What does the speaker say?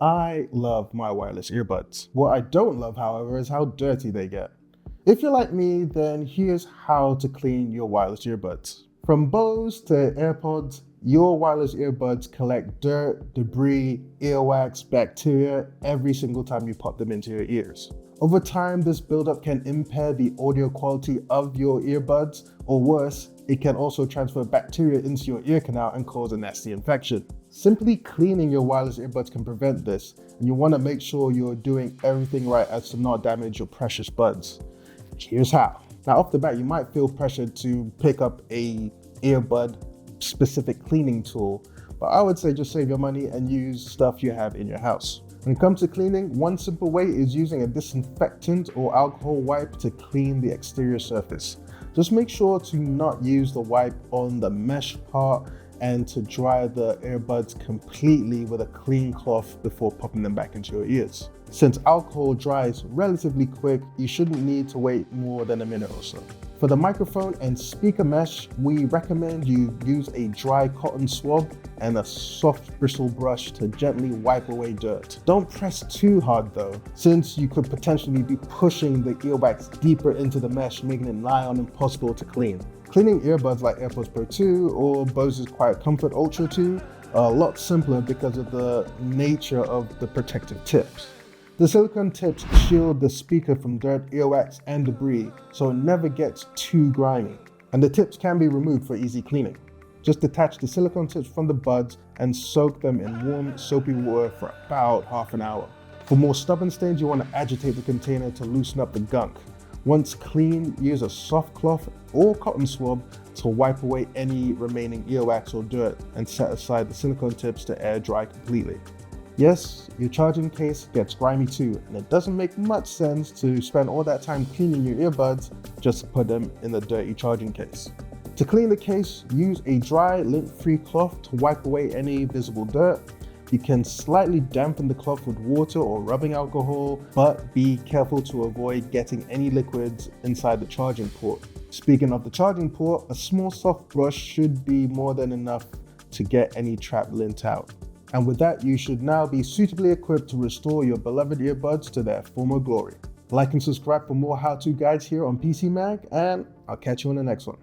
I love my wireless earbuds. What I don't love, however, is how dirty they get. If you're like me, then here's how to clean your wireless earbuds. From Bose to AirPods, your wireless earbuds collect dirt, debris, earwax, bacteria every single time you pop them into your ears. Over time, this buildup can impair the audio quality of your earbuds, or worse, it can also transfer bacteria into your ear canal and cause a nasty infection. Simply cleaning your wireless earbuds can prevent this, and you want to make sure you're doing everything right as to not damage your precious buds. Here's how. Now, off the bat, you might feel pressured to pick up a earbud specific cleaning tool, but I would say just save your money and use stuff you have in your house. When it comes to cleaning, one simple way is using a disinfectant or alcohol wipe to clean the exterior surface. Just make sure to not use the wipe on the mesh part and to dry the earbuds completely with a clean cloth before popping them back into your ears. Since alcohol dries relatively quick, you shouldn't need to wait more than a minute or so. For the microphone and speaker mesh, we recommend you use a dry cotton swab and a soft bristle brush to gently wipe away dirt. Don't press too hard though, since you could potentially be pushing the earwax deeper into the mesh, making it nigh on impossible to clean. Cleaning earbuds like AirPods Pro 2 or Bose's Quiet Comfort Ultra 2 are a lot simpler because of the nature of the protective tips. The silicone tips shield the speaker from dirt, earwax, and debris, so it never gets too grimy. And the tips can be removed for easy cleaning. Just detach the silicone tips from the buds and soak them in warm, soapy water for about half an hour. For more stubborn stains, you want to agitate the container to loosen up the gunk. Once clean, use a soft cloth or cotton swab to wipe away any remaining earwax or dirt and set aside the silicone tips to air dry completely. Yes, your charging case gets grimy too, and it doesn't make much sense to spend all that time cleaning your earbuds just to put them in the dirty charging case. To clean the case, use a dry, lint-free cloth to wipe away any visible dirt. You can slightly dampen the cloth with water or rubbing alcohol, but be careful to avoid getting any liquids inside the charging port. Speaking of the charging port, a small soft brush should be more than enough to get any trapped lint out. And with that, you should now be suitably equipped to restore your beloved earbuds to their former glory. Like and subscribe for more how-to guides here on PCMag, and I'll catch you on the next one.